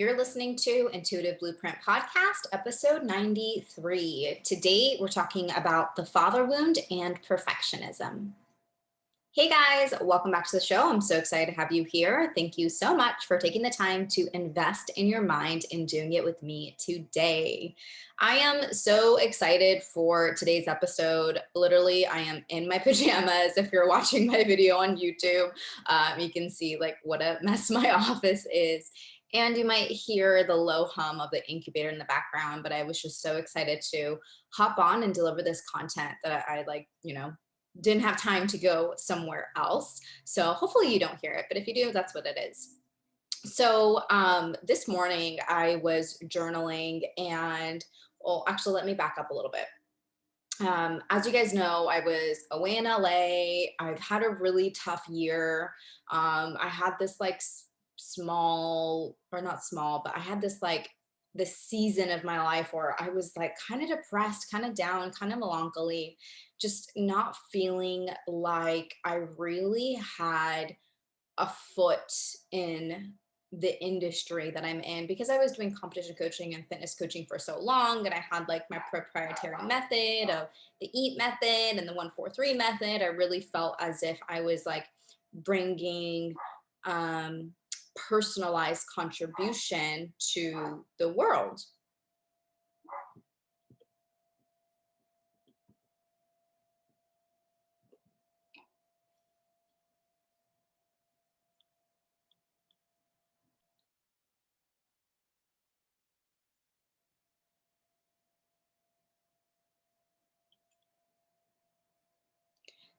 You're listening to Intuitive Blueprint Podcast, episode 93. Today, we're talking about the father wound and perfectionism. Hey guys, welcome back to the show. I'm so excited to have you here. Thank you so much for taking the time to invest in your mind and doing it with me today. I am so excited for today's episode. Literally, I am in my pajamas. If you're watching my video on YouTube, you can see like what a mess my office is. And you might hear the low hum of the incubator in the background, but I was just so excited to hop on and deliver this content that I didn't have time to go somewhere else. So hopefully you don't hear it, but if you do, that's what it is. So this morning I was journaling and, well, actually, let me back up a little bit. As you guys know, I was away in LA. I've had a really tough year. I had this like small, or not small, but I had this like this season of my life where I was like kind of depressed, kind of down, kind of melancholy, just not feeling like I really had a foot in the industry that I'm in, because I was doing competition coaching and fitness coaching for so long, and I had like my proprietary method of the EAT method and the 143 method. I really felt as if I was like bringing personalized contribution to the world.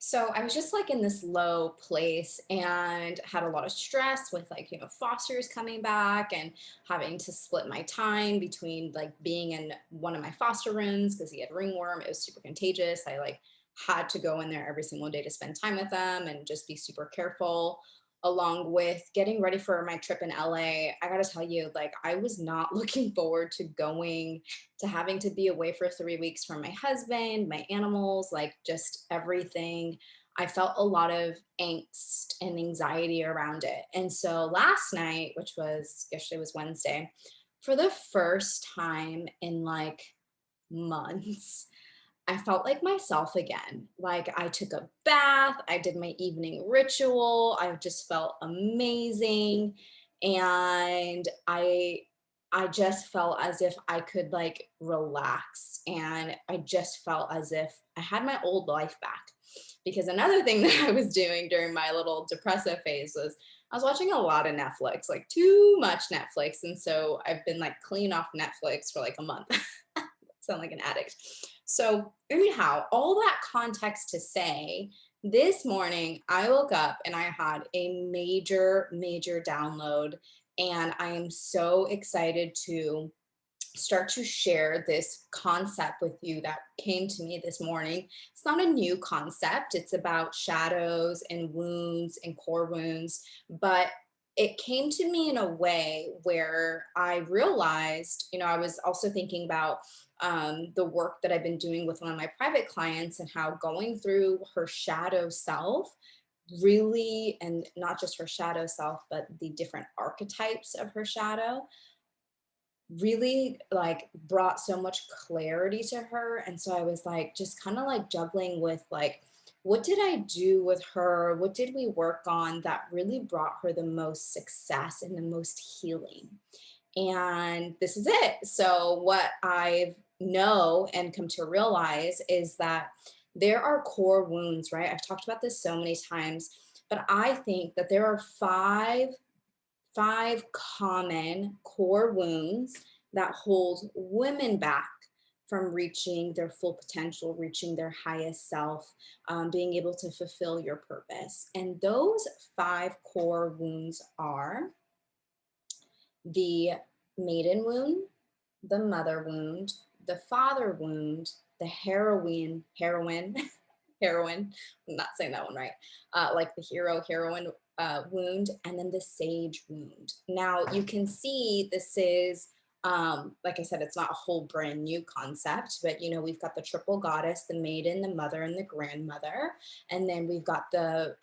So I was just like in this low place and had a lot of stress with like, fosters coming back and having to split my time between like being in one of my foster rooms because he had ringworm. It was super contagious. I like had to go in there every single day to spend time with them and just be super careful, along with getting ready for my trip in LA. I got to tell you, like, I was not looking forward to going to having to be away for 3 weeks from my husband, my animals, like just everything. I felt a lot of angst and anxiety around it. And so last night, which was yesterday was Wednesday, for the first time in like months, I felt like myself again. Like I took a bath, I did my evening ritual, I just felt amazing. And I just felt as if I could like relax, and I just felt as if I had my old life back. Because another thing that I was doing during my little depressive phase was I was watching a lot of Netflix, like too much Netflix. And so I've been like clean off Netflix for like a month. Sound like an addict. So, anyhow, all that context to say, this morning I woke up and I had a major, major download. And I am so excited to start to share this concept with you that came to me this morning. It's not a new concept, it's about shadows and wounds and core wounds, but it came to me in a way where I realized, I was also thinking about the work that I've been doing with one of my private clients and how going through her shadow self really, and not just her shadow self, but the different archetypes of her shadow really like brought so much clarity to her. And so I was like just kind of like juggling with like, what did I do with her? What did we work on that really brought her the most success and the most healing? And this is it. So what I know and come to realize is that there are core wounds, right? I've talked about this so many times, but I think that there are five common core wounds that hold women back from reaching their full potential, reaching their highest self, being able to fulfill your purpose. And those five core wounds are the maiden wound, the mother wound, the father wound, the heroine, heroine, I'm not saying that one right, like the heroine wound, and then the sage wound. Now you can see this is, like I said, it's not a whole brand new concept, but we've got the triple goddess, the maiden, the mother, and the grandmother, and then we've got the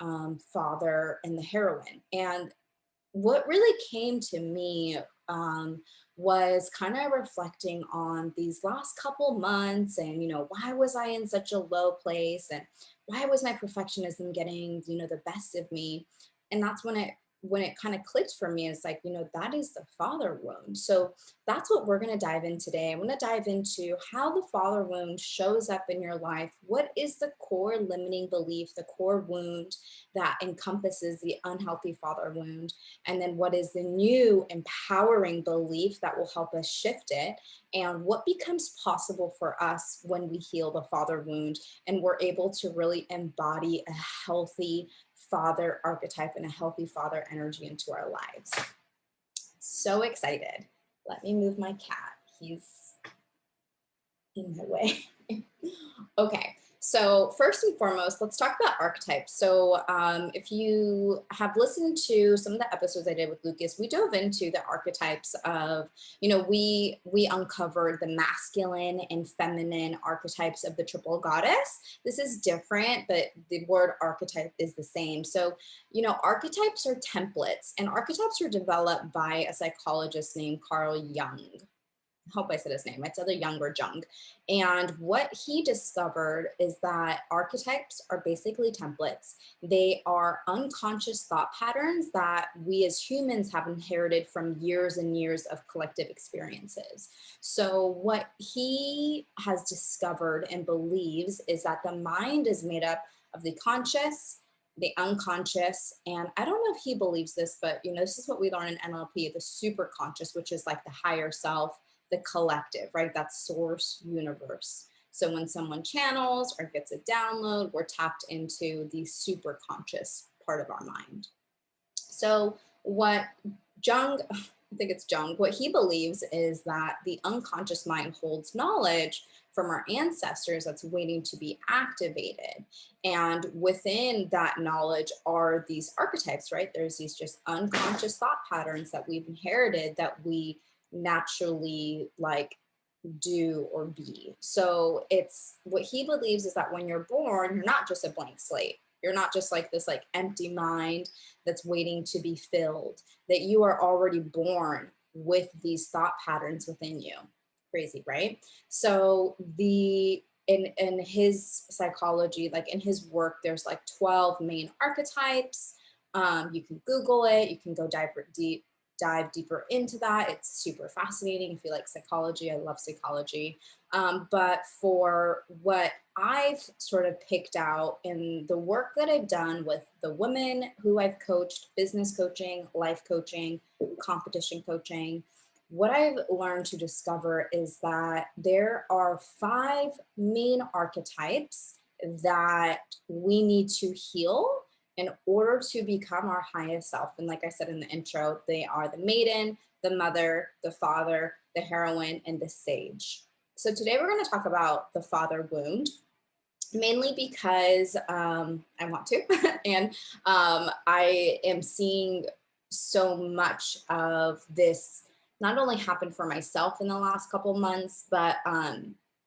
father and the heroine. And what really came to me um, was kind of reflecting on these last couple months, and why was I in such a low place, and why was my perfectionism getting the best of me. And that's when it kind of clicked for me. It's like, that is the father wound. So that's what we're going to dive in today. I'm going to dive into how the father wound shows up in your life. What is the core limiting belief, the core wound that encompasses the unhealthy father wound? And then what is the new empowering belief that will help us shift it? And what becomes possible for us when we heal the father wound and we're able to really embody a healthy father archetype and a healthy father energy into our lives. So excited. Let me move my cat. He's in my way. Okay, so first and foremost, let's talk about archetypes. So if you have listened to some of the episodes I did with Lucas, we dove into the archetypes of, we uncovered the masculine and feminine archetypes of the triple goddess. This is different, but the word archetype is the same. So, archetypes are templates, and archetypes are developed by a psychologist named Carl Jung. I hope I said his name. It's either Young or Jung. And what he discovered is that archetypes are basically templates. They are unconscious thought patterns that we as humans have inherited from years and years of collective experiences. So what he has discovered and believes is that the mind is made up of the conscious, the unconscious, and I don't know if he believes this, but this is what we learn in NLP, the super conscious, which is like the higher self, the collective, right? That's source universe. So when someone channels or gets a download, we're tapped into the super conscious part of our mind. So what Jung, I think it's Jung, what he believes is that the unconscious mind holds knowledge from our ancestors that's waiting to be activated. And within that knowledge are these archetypes, right? There's these just unconscious thought patterns that we've inherited that we naturally like do or be. So it's what he believes is that when you're born, you're not just a blank slate. You're not just like this like empty mind that's waiting to be filled, that you are already born with these thought patterns within you. Crazy, right? So in his psychology, like in his work, there's like 12 main archetypes. You can Google it, you can go dive deeper into that. It's super fascinating. If you like psychology, I love psychology. But for what I've sort of picked out in the work that I've done with the women who I've coached, business coaching, life coaching, competition coaching, what I've learned to discover is that there are 5 main archetypes that we need to heal in order to become our highest self. And like I said in the intro, they are the maiden, the mother, the father, the heroine, and the sage. So today we're going to talk about the father wound, mainly because I want to, and I am seeing so much of this not only happen for myself in the last couple months, but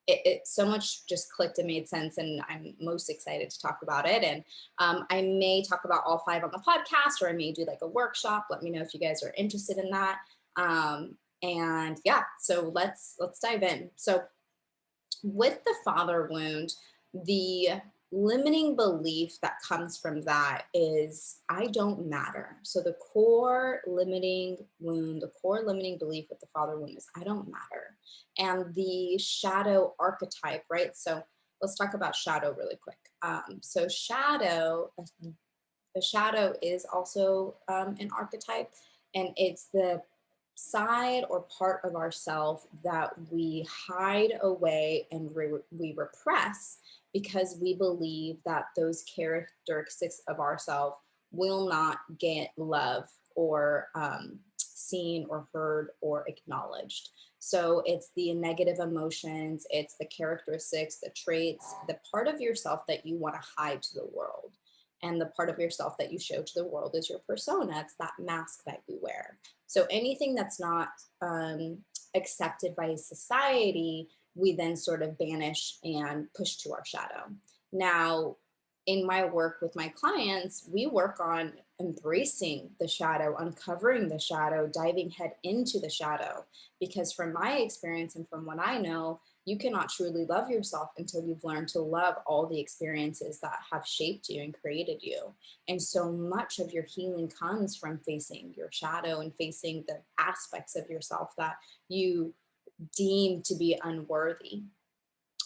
it so much just clicked and made sense, and I'm most excited to talk about it. And I may talk about all 5 on the podcast, or I may do like a workshop. Let me know if you guys are interested in that. And yeah, so let's dive in. So with the father wound, the limiting belief that comes from that is I don't matter. So the core limiting wound, the core limiting belief with the father wound is I don't matter. And the shadow archetype, right? So let's talk about shadow really quick. So a shadow is also an archetype, and it's the side or part of ourself that we hide away and we repress because we believe that those characteristics of ourself will not get love or seen or heard or acknowledged. So it's the negative emotions, it's the characteristics, the traits, the part of yourself that you want to hide to the world. And the part of yourself that you show to the world is your persona. It's that mask that you wear. So anything that's not accepted by society, we then sort of banish and push to our shadow. Now, in my work with my clients, we work on embracing the shadow, uncovering the shadow, diving head into the shadow. Because from my experience and from what I know, you cannot truly love yourself until you've learned to love all the experiences that have shaped you and created you. And so much of your healing comes from facing your shadow and facing the aspects of yourself that you deem to be unworthy.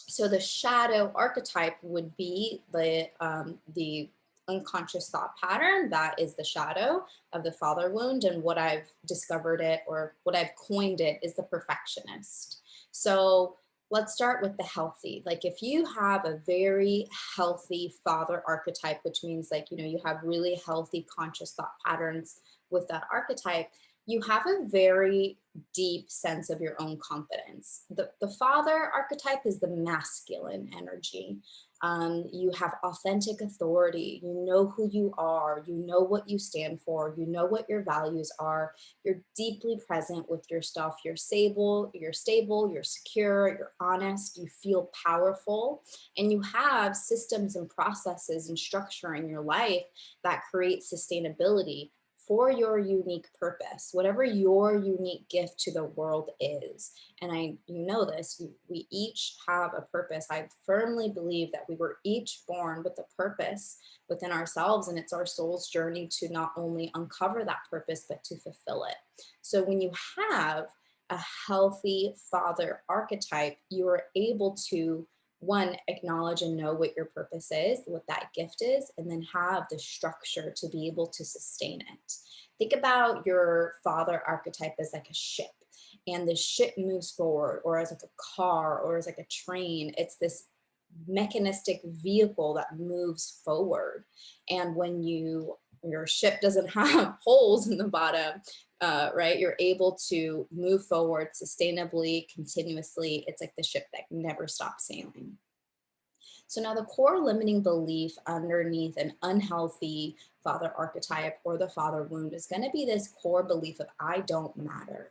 So the shadow archetype would be the unconscious thought pattern that is the shadow of the father wound. And what I've discovered it, or what I've coined it, is the perfectionist. So let's start with the healthy. Like if you have a very healthy father archetype, which means like, you have really healthy conscious thought patterns with that archetype, you have a very deep sense of your own confidence. The father archetype is the masculine energy. You have authentic authority. You know who you are. You know what you stand for. You know what your values are. You're deeply present with your stuff. You're stable, you're secure, you're honest, you feel powerful, and you have systems and processes and structure in your life that create sustainability for your unique purpose, whatever your unique gift to the world is. And you know this, we each have a purpose. I firmly believe that we were each born with a purpose within ourselves, and it's our soul's journey to not only uncover that purpose, but to fulfill it. So when you have a healthy father archetype, you are able to, one, acknowledge and know what your purpose is, what that gift is, and then have the structure to be able to sustain it. Think about your father archetype as like a ship, and the ship moves forward, or as like a car, or as like a train. It's this mechanistic vehicle that moves forward. And when your ship doesn't have holes in the bottom, right, you're able to move forward sustainably, continuously. It's like the ship that never stops sailing. So now the core limiting belief underneath an unhealthy father archetype or the father wound is going to be this core belief of I don't matter.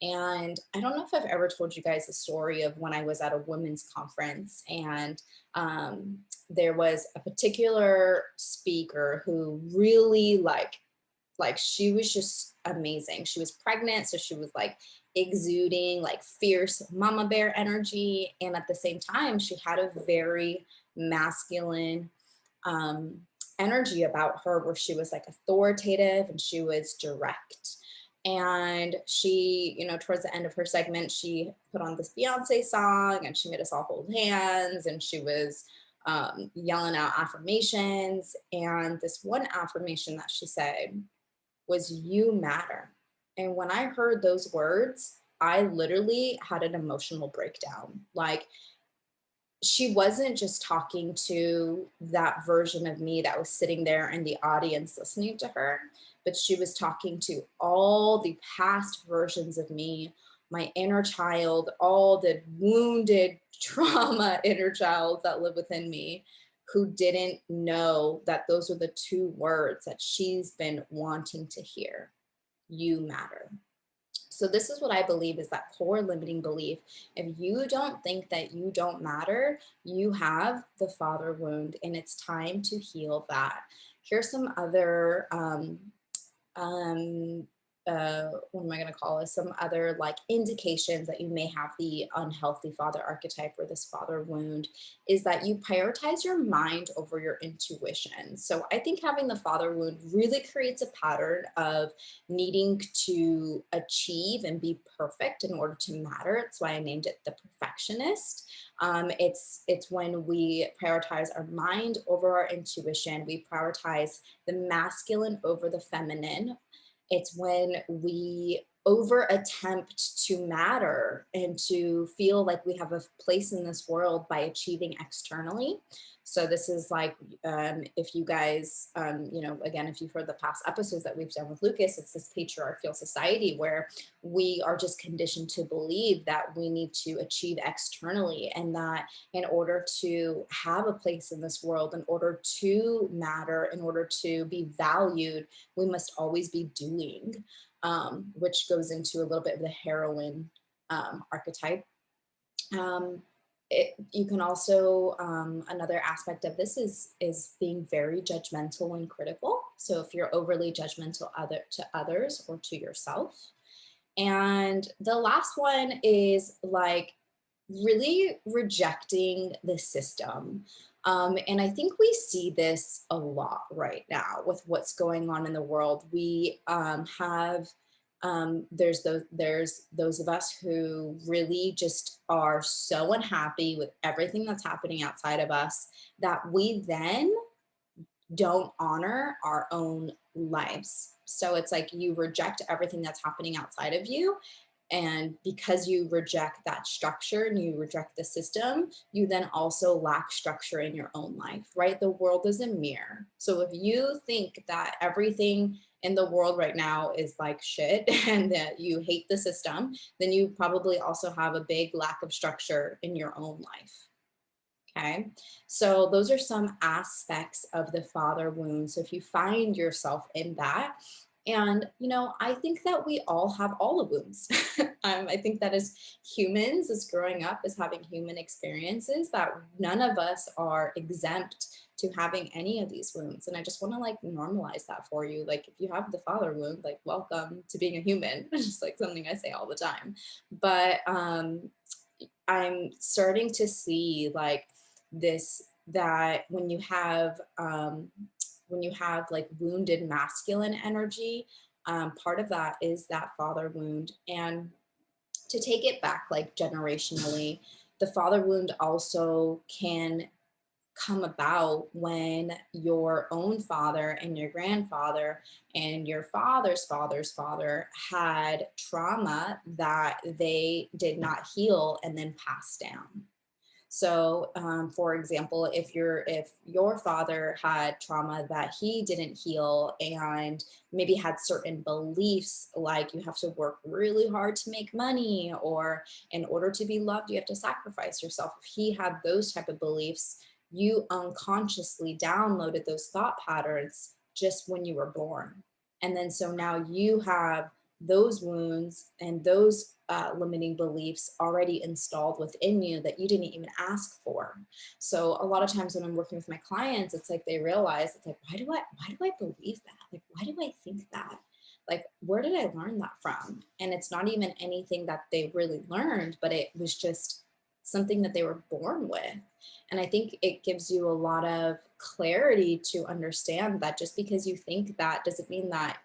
And I don't know if I've ever told you guys the story of when I was at a women's conference, and there was a particular speaker who really like she was just amazing. She was pregnant, so she was like exuding like fierce mama bear energy, and at the same time she had a very masculine um energy about her, where she was like authoritative and she was direct. And she, towards the end of her segment, she put on this Beyonce song and she made us all hold hands, and she was yelling out affirmations. And this one affirmation that she said was you matter. And when I heard those words, I literally had an emotional breakdown. Like, she wasn't just talking to that version of me that was sitting there in the audience listening to her, but she was talking to all the past versions of me, my inner child, all the wounded trauma inner child that live within me, who didn't know that those are the two words that she's been wanting to hear. You matter. So this is what I believe is that core limiting belief. If you don't think that you don't matter, you have the father wound, and it's time to heal that. Here's some other um, what am I going to call it? Some other like indications that you may have the unhealthy father archetype or this father wound is that you prioritize your mind over your intuition. So I think having the father wound really creates a pattern of needing to achieve and be perfect in order to matter. That's why I named it the perfectionist. It's when we prioritize our mind over our intuition. We prioritize the masculine over the feminine. It's when we over attempt to matter and to feel like we have a place in this world by achieving externally. So this is like, if you guys, again, if you've heard the past episodes that we've done with Lucas, it's this patriarchal society where we are just conditioned to believe that we need to achieve externally, and that in order to have a place in this world, in order to matter, in order to be valued, we must always be doing, which goes into a little bit of the heroine archetype. You can also, another aspect of this is being very judgmental and critical. So if you're overly judgmental to others or to yourself. And the last one is like really rejecting the system. And I think we see this a lot right now with what's going on in the world. We have there's those of us who really just are so unhappy with everything that's happening outside of us that we then don't honor our own lives. So it's like you reject everything that's happening outside of you. And because you reject that structure and you reject the system, you then also lack structure in your own life, right? The world is a mirror. So if you think that everything in the world right now is like shit and that you hate the system, then you probably also have a big lack of structure in your own life. Okay, so those are some aspects of the father wound. So if you find yourself in that, and I think that we all have all the wounds. I think that as humans, as growing up, as having human experiences, that none of us are exempt to having any of these wounds. And I just want to like normalize that for you. Like if you have the father wound, like welcome to being a human. It's just like something I say all the time. But I'm starting to see like this, that when you have like wounded masculine energy, part of that is that father wound. And to take it back like generationally, the father wound also can come about when your own father and your grandfather and your father's father's father had trauma that they did not heal and then passed down. So, for example, if your father had trauma that he didn't heal and maybe had certain beliefs like you have to work really hard to make money, or in order to be loved you have to sacrifice yourself. If he had those type of beliefs, you unconsciously downloaded those thought patterns just when you were born. And then so now you have those wounds and those limiting beliefs already installed within you that you didn't even ask for. So a lot of times when I'm working with my clients, it's like they realize, it's like, why do I believe that? Like, why do I think that? Like, where did I learn that from? And it's not even anything that they really learned, but it was just something that they were born with. And I think it gives you a lot of clarity to understand that just because you think that doesn't mean that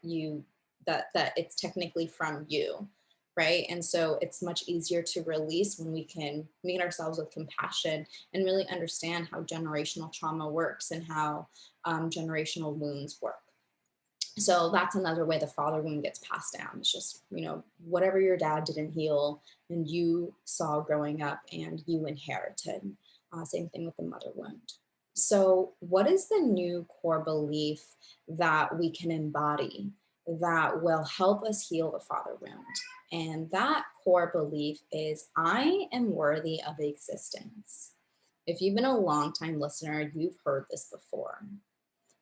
that it's technically from you, right? And so it's much easier to release when we can meet ourselves with compassion and really understand how generational trauma works and how generational wounds work. So that's another way the father wound gets passed down. It's just, whatever your dad didn't heal and you saw growing up and you inherited. Same thing with the mother wound. So, what is the new core belief that we can embody that will help us heal the father wound? And that core belief is I am worthy of existence. If you've been a long time listener, you've heard this before.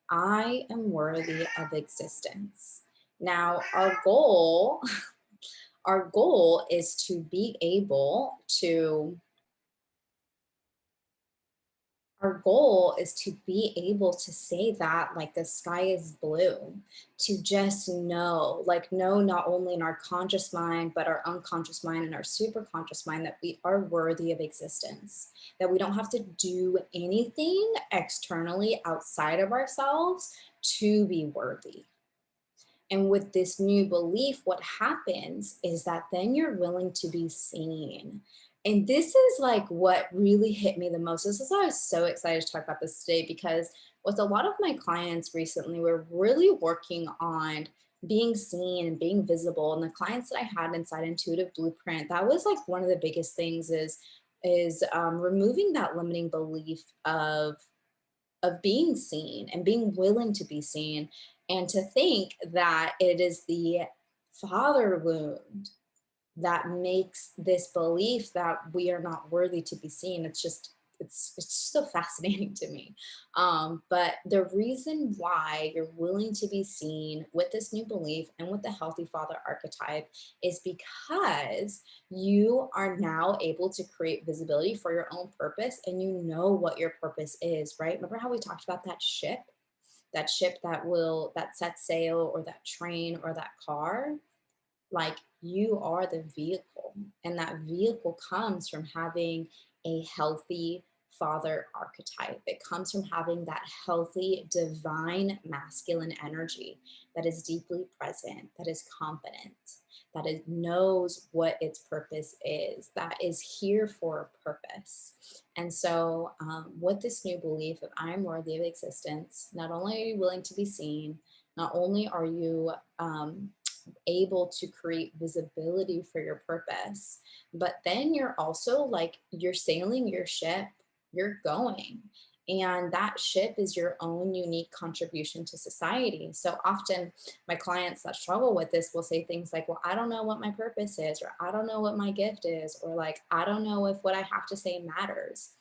I am worthy of existence. Now, our goal is to be able to our goal is to be able to say that like the sky is blue, to just know, like know not only in our conscious mind, but our unconscious mind and our superconscious mind that we are worthy of existence, that we don't have to do anything externally outside of ourselves to be worthy. And with this new belief, what happens is that then you're willing to be seen. And this is like what really hit me the most. This is why I was so excited to talk about this today, because with a lot of my clients recently, we're really working on being seen and being visible. And the clients that I had inside Intuitive Blueprint, that was like one of the biggest things is removing that limiting belief of being seen and being willing to be seen, and to think that it is the father wound that makes this belief that we are not worthy to be seen. It's just it's so fascinating to me. But the reason why you're willing to be seen with this new belief and with the healthy father archetype is because you are now able to create visibility for your own purpose, and you know what your purpose is, right? Remember how we talked about that ship that sets sail, or that train, or that car? Like, you are the vehicle, and that vehicle comes from having a healthy father archetype. It comes from having that healthy divine masculine energy that is deeply present, that is confident, that it knows what its purpose is, that is here for a purpose. And so, with this new belief of I'm worthy of existence, not only are you willing to be seen, not only are you able to create visibility for your purpose, but then you're also like, you're sailing your ship, you're going, and that ship is your own unique contribution to society. So often my clients that struggle with this will say things like, well, I don't know what my purpose is, or I don't know what my gift is, or like, I don't know if what I have to say matters.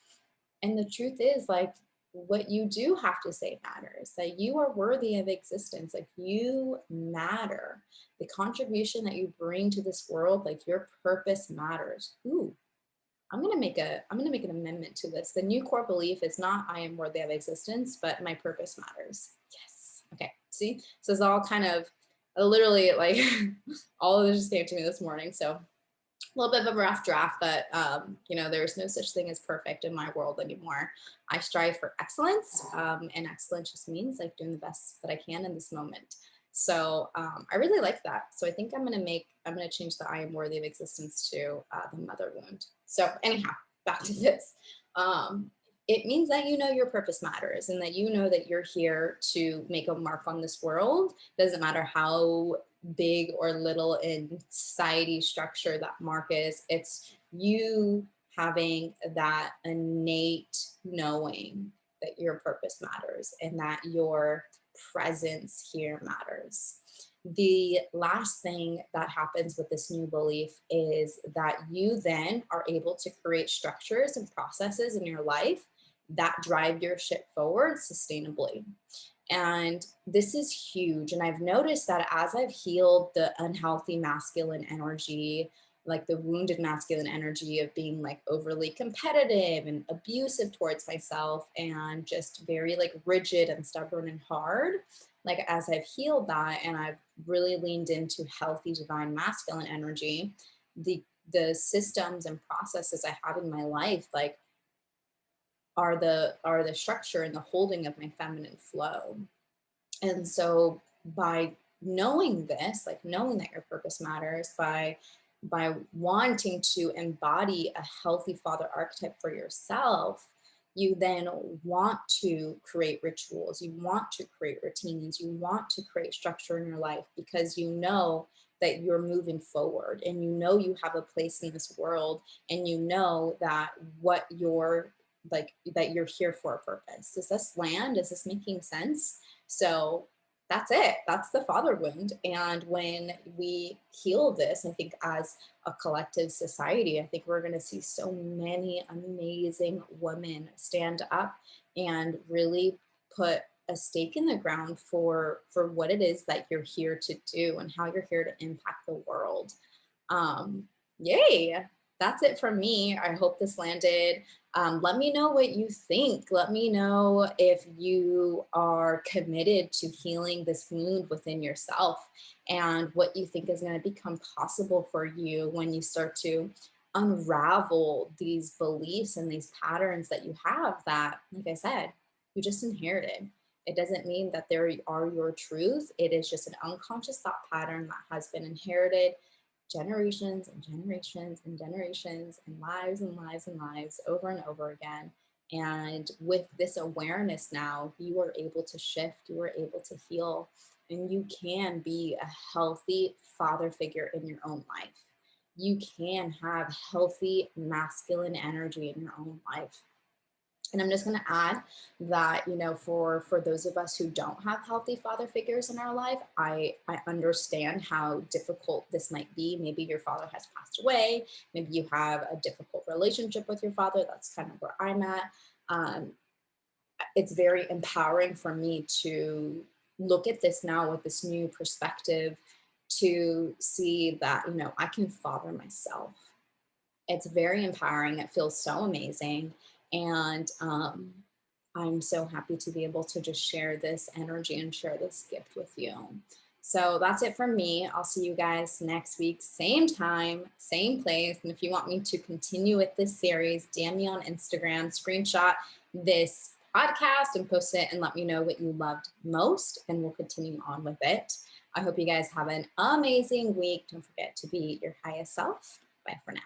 And the truth is, like, what you do have to say matters, that you are worthy of existence, like, you matter. The contribution that you bring to this world, like, your purpose matters. Ooh, I'm gonna make an amendment to this. The new core belief is not I am worthy of existence, but my purpose matters. Yes. Okay. See? So it's all kind of literally like all of this just came to me this morning. So a little bit of a rough draft, but there's no such thing as perfect in my world anymore. I strive for excellence, and excellence just means like doing the best that I can in this moment. So I really like that. So I think I'm gonna change the I am worthy of existence to the mother wound. So anyhow, back to this. It means that you know your purpose matters, and that you know that you're here to make a mark on this world. Doesn't matter how big or little in society structure that mark is. It's you having that innate knowing that your purpose matters, and that your presence here matters. The last thing that happens with this new belief is that you then are able to create structures and processes in your life that drive your ship forward sustainably. And this is huge. And I've noticed that as I've healed the unhealthy masculine energy, like the wounded masculine energy of being like overly competitive and abusive towards myself, and just very like rigid and stubborn and hard, like as I've healed that and I've really leaned into healthy divine masculine energy, the systems and processes I have in my life, like, are the structure and the holding of my feminine flow. And so by knowing this, like knowing that your purpose matters, by wanting to embody a healthy father archetype for yourself, you then want to create rituals, you want to create routines, you want to create structure in your life, because you know that you're moving forward, and you know you have a place in this world, and you know that what you're like, that you're here for a purpose. Does this land? Is this making sense? So that's it. That's the father wound. And when we heal this, I think as a collective society, I think we're going to see so many amazing women stand up and really put a stake in the ground for what it is that you're here to do, and how you're here to impact the world. Yay. That's it from me. I hope this landed. Let me know what you think. Let me know if you are committed to healing this wound within yourself, and what you think is going to become possible for you when you start to unravel these beliefs and these patterns that you have that, like I said, you just inherited. It doesn't mean that they are your truth. It is just an unconscious thought pattern that has been inherited generations and generations and generations, and lives and lives and lives, over and over again. And with this awareness now, you are able to shift, you are able to heal, and you can be a healthy father figure in your own life. You can have healthy masculine energy in your own life. And I'm just going to add that, for those of us who don't have healthy father figures in our life, I understand how difficult this might be. Maybe your father has passed away. Maybe you have a difficult relationship with your father. That's kind of where I'm at. Um, it's very empowering for me to look at this now with this new perspective, to see that, I can father myself. It's very empowering. It feels so amazing. And I'm so happy to be able to just share this energy and share this gift with you. So that's it from me. I'll see you guys next week, same time, same place. And if you want me to continue with this series, DM me on Instagram, screenshot this podcast and post it and let me know what you loved most, and we'll continue on with it. I hope you guys have an amazing week. Don't forget to be your highest self. Bye for now.